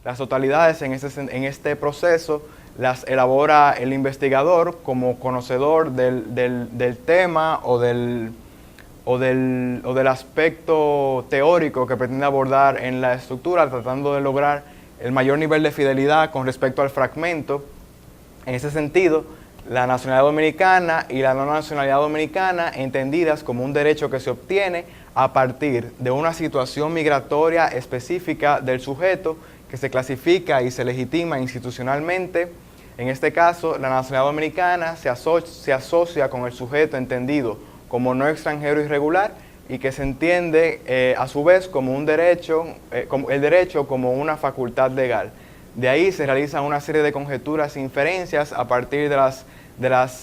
Las totalidades en este proceso las elabora el investigador como conocedor del tema o del aspecto teórico que pretende abordar en la estructura, tratando de lograr el mayor nivel de fidelidad con respecto al fragmento. En ese sentido, la nacionalidad dominicana y la no nacionalidad dominicana, entendidas como un derecho que se obtiene a partir de una situación migratoria específica del sujeto que se clasifica y se legitima institucionalmente. En este caso, la nacionalidad dominicana se asocia con el sujeto entendido como no extranjero irregular y que se entiende a su vez como un derecho, el derecho como una facultad legal. De ahí se realizan una serie de conjeturas e inferencias a partir de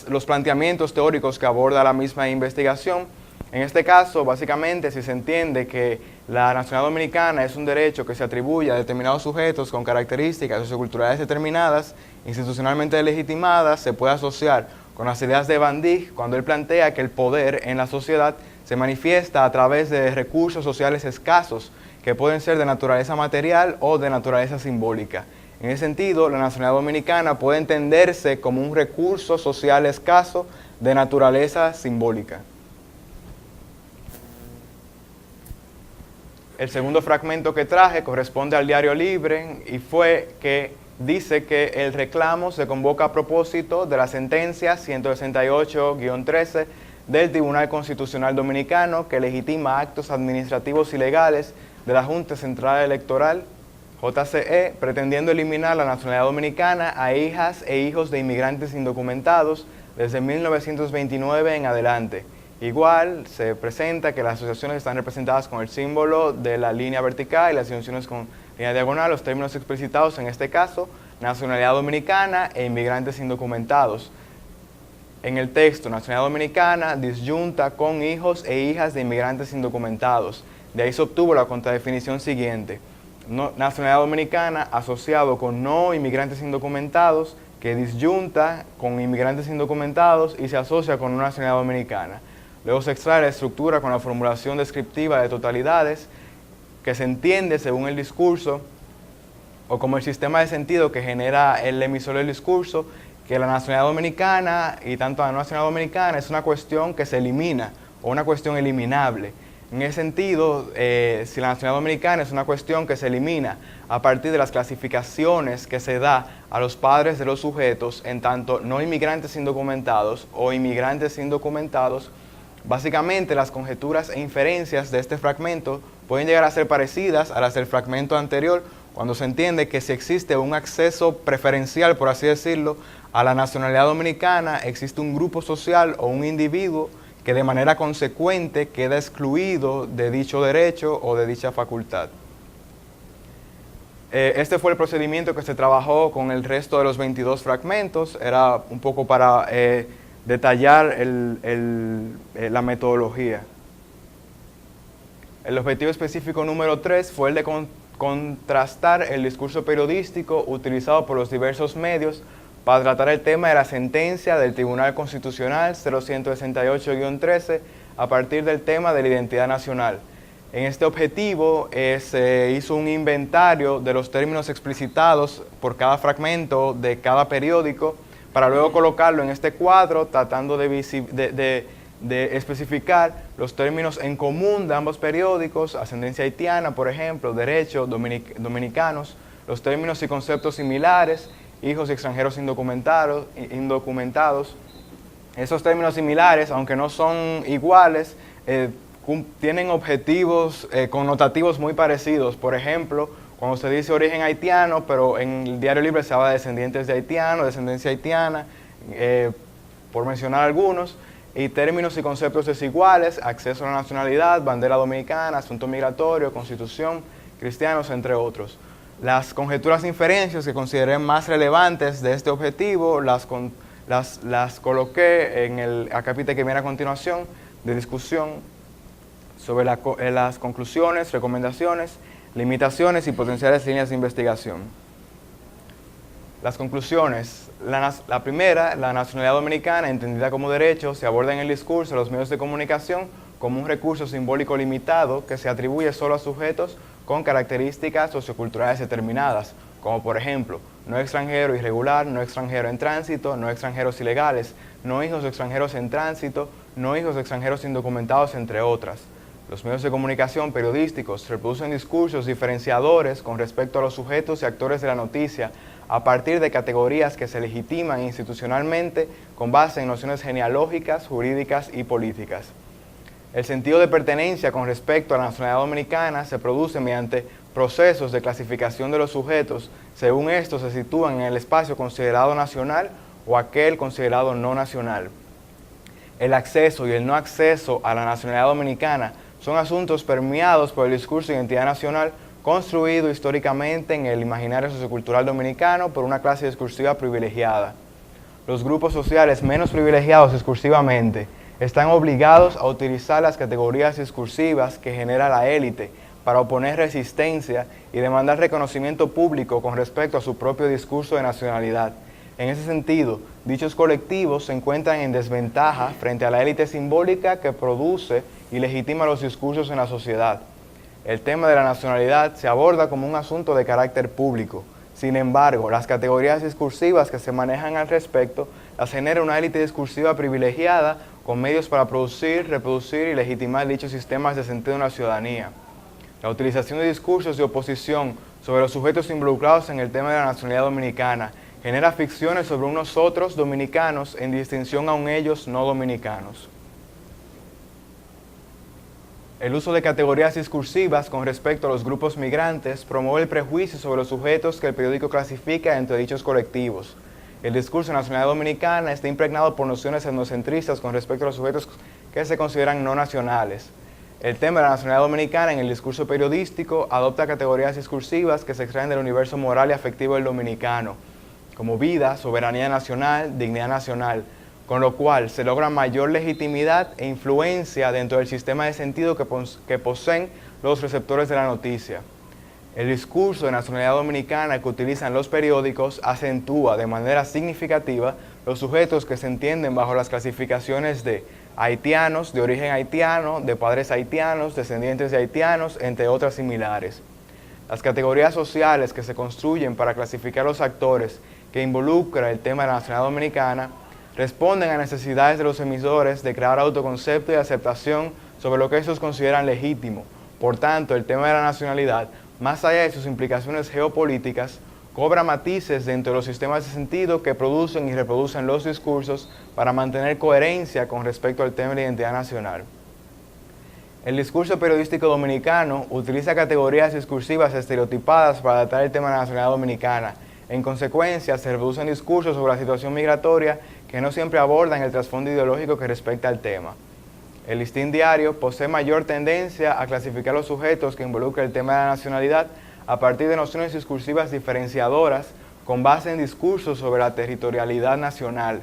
los planteamientos teóricos que aborda la misma investigación. En este caso, básicamente, si se entiende que la nacionalidad dominicana es un derecho que se atribuye a determinados sujetos con características socioculturales determinadas, institucionalmente legitimadas, se puede asociar con las ideas de Van Dijk cuando él plantea que el poder en la sociedad se manifiesta a través de recursos sociales escasos que pueden ser de naturaleza material o de naturaleza simbólica. En ese sentido, la nacionalidad dominicana puede entenderse como un recurso social escaso de naturaleza simbólica. El segundo fragmento que traje corresponde al Diario Libre y fue que dice que el reclamo se convoca a propósito de la sentencia 168-13 del Tribunal Constitucional Dominicano que legitima actos administrativos ilegales de la Junta Central Electoral, JCE, pretendiendo eliminar la nacionalidad dominicana a hijas e hijos de inmigrantes indocumentados desde 1929 en adelante. Igual se presenta que las asociaciones están representadas con el símbolo de la línea vertical y las asociaciones con línea diagonal, los términos explicitados en este caso, nacionalidad dominicana e inmigrantes indocumentados. En el texto, nacionalidad dominicana disyunta con hijos e hijas de inmigrantes indocumentados. De ahí se obtuvo la contradefinición siguiente. Nacionalidad dominicana asociado con no inmigrantes indocumentados, que disyunta con inmigrantes indocumentados y se asocia con una nacionalidad dominicana. Luego se extrae la estructura con la formulación descriptiva de totalidades, que se entiende según el discurso o como el sistema de sentido que genera el emisor del discurso, que la nacionalidad dominicana y tanto la no nacionalidad dominicana es una cuestión que se elimina o una cuestión eliminable. En ese sentido, si la nacionalidad dominicana es una cuestión que se elimina a partir de las clasificaciones que se da a los padres de los sujetos en tanto no inmigrantes indocumentados o inmigrantes indocumentados, básicamente las conjeturas e inferencias de este fragmento pueden llegar a ser parecidas a las del fragmento anterior, cuando se entiende que si existe un acceso preferencial, por así decirlo, a la nacionalidad dominicana, existe un grupo social o un individuo que de manera consecuente queda excluido de dicho derecho o de dicha facultad. Este fue el procedimiento que se trabajó con el resto de los 22 fragmentos. Era un poco para detallar la metodología. El objetivo específico número 3 fue el de contrastar el discurso periodístico utilizado por los diversos medios para tratar el tema de la sentencia del Tribunal Constitucional 0168-13 a partir del tema de la identidad nacional. En este objetivo se hizo un inventario de los términos explicitados por cada fragmento de cada periódico para luego colocarlo en este cuadro tratando de especificar los términos en común de ambos periódicos, ascendencia haitiana, por ejemplo, derechos dominicanos, los términos y conceptos similares, hijos y extranjeros indocumentados. Esos términos similares, aunque no son iguales, tienen objetivos connotativos muy parecidos. Por ejemplo, cuando se dice origen haitiano, pero en el Diario Libre se habla de descendientes de haitianos, descendencia haitiana, por mencionar algunos, y términos y conceptos desiguales, acceso a la nacionalidad, bandera dominicana, asunto migratorio, constitución, cristianos, entre otros. Las conjeturas e inferencias que consideré más relevantes de este objetivo las coloqué en el acápite que viene a continuación de discusión sobre las conclusiones, recomendaciones, limitaciones y potenciales líneas de investigación. Las conclusiones. La primera, la nacionalidad dominicana, entendida como derecho, se aborda en el discurso de los medios de comunicación como un recurso simbólico limitado que se atribuye solo a sujetos con características socioculturales determinadas, como por ejemplo, no extranjero irregular, no extranjero en tránsito, no extranjeros ilegales, no hijos de extranjeros en tránsito, no hijos de extranjeros indocumentados, entre otras. Los medios de comunicación periodísticos reproducen discursos diferenciadores con respecto a los sujetos y actores de la noticia a partir de categorías que se legitiman institucionalmente con base en nociones genealógicas, jurídicas y políticas. El sentido de pertenencia con respecto a la nacionalidad dominicana se produce mediante procesos de clasificación de los sujetos según estos se sitúan en el espacio considerado nacional o aquel considerado no nacional. El acceso y el no acceso a la nacionalidad dominicana son asuntos permeados por el discurso de identidad nacional construido históricamente en el imaginario sociocultural dominicano por una clase discursiva privilegiada. Los grupos sociales menos privilegiados discursivamente están obligados a utilizar las categorías discursivas que genera la élite para oponer resistencia y demandar reconocimiento público con respecto a su propio discurso de nacionalidad. En ese sentido, dichos colectivos se encuentran en desventaja frente a la élite simbólica que produce y legitima los discursos en la sociedad. El tema de la nacionalidad se aborda como un asunto de carácter público. Sin embargo, las categorías discursivas que se manejan al respecto las genera una élite discursiva privilegiada con medios para producir, reproducir y legitimar dichos sistemas de sentido en la ciudadanía. La utilización de discursos de oposición sobre los sujetos involucrados en el tema de la nacionalidad dominicana genera ficciones sobre unos otros dominicanos en distinción a un ellos no dominicanos. El uso de categorías discursivas con respecto a los grupos migrantes promueve el prejuicio sobre los sujetos que el periódico clasifica entre dichos colectivos. El discurso de la nacionalidad dominicana está impregnado por nociones etnocentristas con respecto a los sujetos que se consideran no nacionales. El tema de la nacionalidad dominicana en el discurso periodístico adopta categorías discursivas que se extraen del universo moral y afectivo del dominicano, como vida, soberanía nacional, dignidad nacional, con lo cual se logra mayor legitimidad e influencia dentro del sistema de sentido que poseen los receptores de la noticia. El discurso de nacionalidad dominicana que utilizan los periódicos acentúa de manera significativa los sujetos que se entienden bajo las clasificaciones de haitianos, de origen haitiano, de padres haitianos, descendientes de haitianos, entre otras similares. Las categorías sociales que se construyen para clasificar los actores que involucran el tema de la nacionalidad dominicana responden a necesidades de los emisores de crear autoconcepto y aceptación sobre lo que estos consideran legítimo. Por tanto, el tema de la nacionalidad, más allá de sus implicaciones geopolíticas, cobra matices dentro de los sistemas de sentido que producen y reproducen los discursos para mantener coherencia con respecto al tema de la identidad nacional. El discurso periodístico dominicano utiliza categorías discursivas estereotipadas para tratar el tema de la nacionalidad dominicana. En consecuencia, se reproducen discursos sobre la situación migratoria que no siempre abordan el trasfondo ideológico que respecta al tema. El Listín Diario posee mayor tendencia a clasificar los sujetos que involucran el tema de la nacionalidad a partir de nociones discursivas diferenciadoras con base en discursos sobre la territorialidad nacional.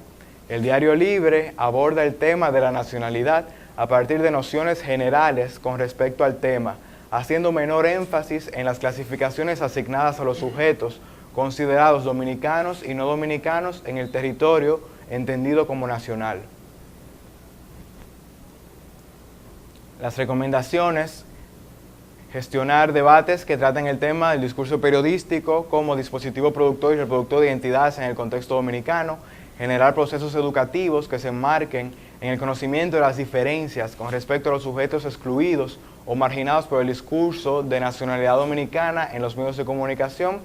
El Diario Libre aborda el tema de la nacionalidad a partir de nociones generales con respecto al tema, haciendo menor énfasis en las clasificaciones asignadas a los sujetos considerados dominicanos y no dominicanos en el territorio entendido como nacional. Las recomendaciones: gestionar debates que traten el tema del discurso periodístico como dispositivo productor y reproductor de identidades en el contexto dominicano, generar procesos educativos que se enmarquen en el conocimiento de las diferencias con respecto a los sujetos excluidos o marginados por el discurso de nacionalidad dominicana en los medios de comunicación,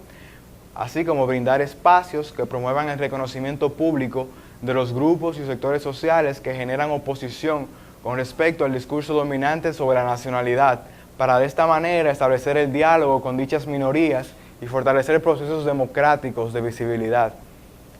así como brindar espacios que promuevan el reconocimiento público de los grupos y sectores sociales que generan oposición con respecto al discurso dominante sobre la nacionalidad, para de esta manera establecer el diálogo con dichas minorías y fortalecer procesos democráticos de visibilidad.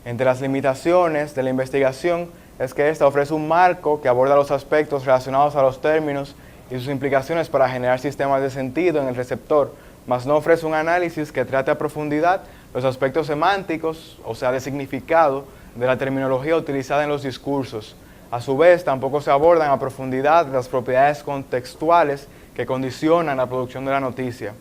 Entre las limitaciones de la investigación es que esta ofrece un marco que aborda los aspectos relacionados a los términos y sus implicaciones para generar sistemas de sentido en el receptor, mas no ofrece un análisis que trate a profundidad los aspectos semánticos, o sea, de significado, de la terminología utilizada en los discursos. A su vez, tampoco se abordan a profundidad las propiedades contextuales que condicionan la producción de la noticia.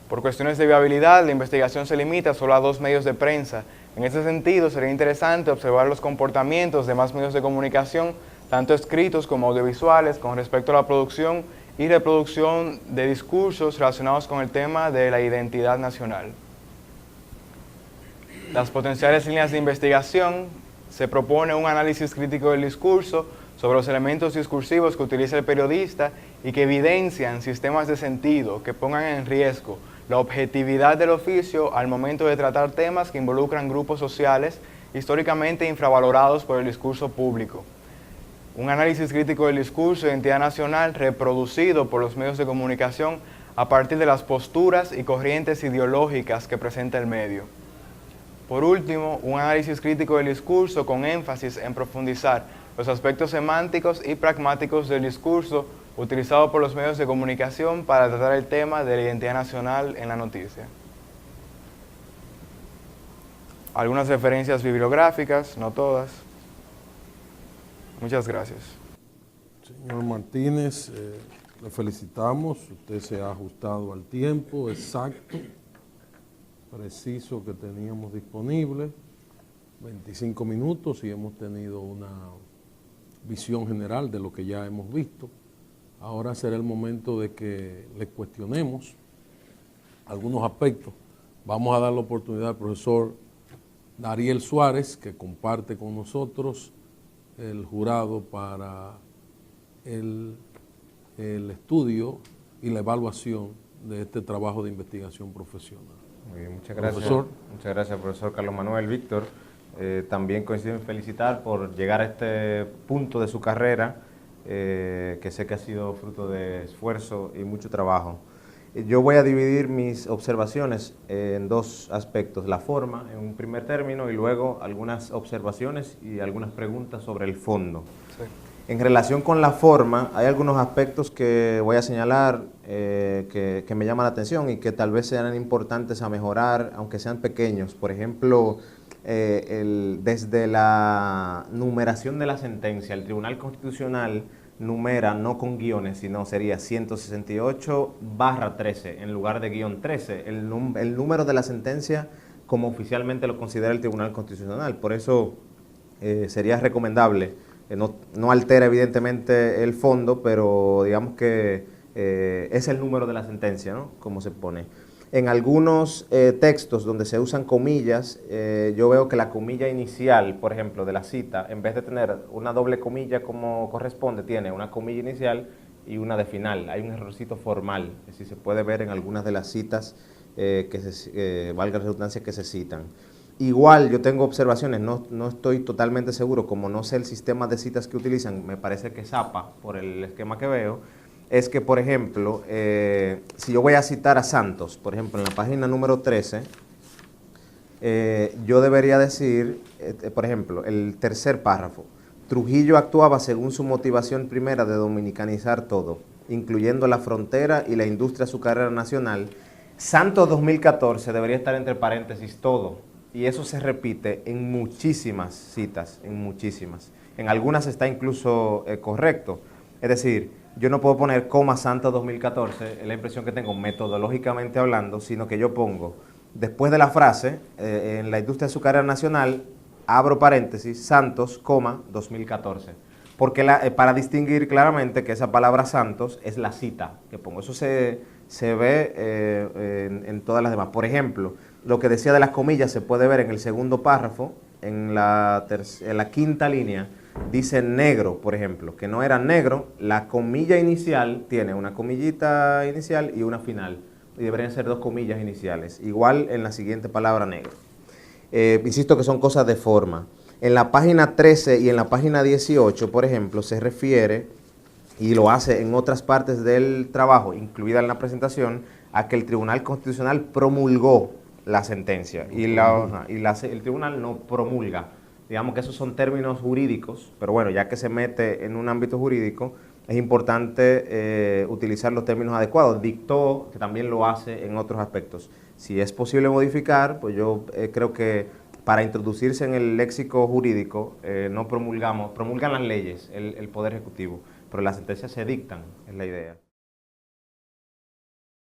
Por cuestiones de viabilidad, la investigación se limita solo a 2 medios de prensa. En ese sentido, sería interesante observar los comportamientos de más medios de comunicación tanto escritos como audiovisuales, con respecto a la producción y reproducción de discursos relacionados con el tema de la identidad nacional. Las potenciales líneas de investigación: se propone un análisis crítico del discurso sobre los elementos discursivos que utiliza el periodista y que evidencian sistemas de sentido que pongan en riesgo la objetividad del oficio al momento de tratar temas que involucran grupos sociales históricamente infravalorados por el discurso público. Un análisis crítico del discurso de identidad nacional reproducido por los medios de comunicación a partir de las posturas y corrientes ideológicas que presenta el medio. Por último, un análisis crítico del discurso con énfasis en profundizar los aspectos semánticos y pragmáticos del discurso utilizado por los medios de comunicación para tratar el tema de la identidad nacional en la noticia. Algunas referencias bibliográficas, no todas. Muchas gracias. Señor Martínez, le felicitamos. Usted se ha ajustado al tiempo exacto, preciso que teníamos disponible, 25 minutos, y hemos tenido una visión general de lo que ya hemos visto. Ahora será el momento de que le cuestionemos algunos aspectos. Vamos a dar la oportunidad al profesor Dariel Suárez, que comparte con nosotros el jurado para el estudio y la evaluación de este trabajo de investigación profesional. Muy bien, muchas gracias. Profesor. Muchas gracias, profesor Carlos Manuel. Víctor, también coincido en felicitar por llegar a este punto de su carrera, que sé que ha sido fruto de esfuerzo y mucho trabajo. Yo voy a dividir mis observaciones en dos aspectos: la forma en un primer término y luego algunas observaciones y algunas preguntas sobre el fondo. Sí. En relación con la forma, hay algunos aspectos que voy a señalar que me llaman la atención y que tal vez sean importantes a mejorar, aunque sean pequeños. Por ejemplo, desde la numeración de la sentencia, el Tribunal Constitucional numera no con guiones, sino sería 168/13 en lugar de guión 13, el número de la sentencia como oficialmente lo considera el Tribunal Constitucional. Por eso sería recomendable, no altera evidentemente el fondo, pero digamos que es el número de la sentencia, ¿no?, como se pone. En algunos textos donde se usan comillas, yo veo que la comilla inicial, por ejemplo, de la cita, en vez de tener una doble comilla como corresponde, tiene una comilla inicial y una de final. Hay un errorcito formal, que sí se puede ver en algunas de las citas, valga la redundancia, que se citan. Igual yo tengo observaciones, no estoy totalmente seguro, como no sé el sistema de citas que utilizan, me parece que Zapa, por el esquema que veo, es que, por ejemplo, si yo voy a citar a Santos, por ejemplo, en la página número 13, yo debería decir, por ejemplo, el tercer párrafo: Trujillo actuaba según su motivación primera de dominicanizar todo, incluyendo la frontera y la industria azucarera nacional. Santos 2014 debería estar entre paréntesis todo, y eso se repite en muchísimas citas, en muchísimas. En algunas está incluso correcto, es decir, yo no puedo poner coma Santos 2014, es la impresión que tengo metodológicamente hablando, sino que yo pongo, después de la frase, en la industria azucarera nacional, abro paréntesis, Santos, coma, 2014. Porque para distinguir claramente que esa palabra Santos es la cita que pongo. Eso se ve en todas las demás. Por ejemplo, lo que decía de las comillas se puede ver en el segundo párrafo, en la quinta línea. Dice negro, por ejemplo, que no era negro. La comilla inicial tiene una comillita inicial y una final, y deberían ser dos comillas iniciales. Igual en la siguiente palabra, negro. Insisto que son cosas de forma. En la página 13 y en la página 18, por ejemplo, se refiere, y lo hace en otras partes del trabajo, incluida en la presentación, a que el Tribunal Constitucional promulgó la sentencia y el tribunal no promulga. Digamos que esos son términos jurídicos, pero bueno, ya que se mete en un ámbito jurídico, es importante utilizar los términos adecuados. Dictó, que también lo hace en otros aspectos. Si es posible modificar, pues yo creo que para introducirse en el léxico jurídico, no promulgan las leyes, el Poder Ejecutivo, pero las sentencias se dictan, es la idea.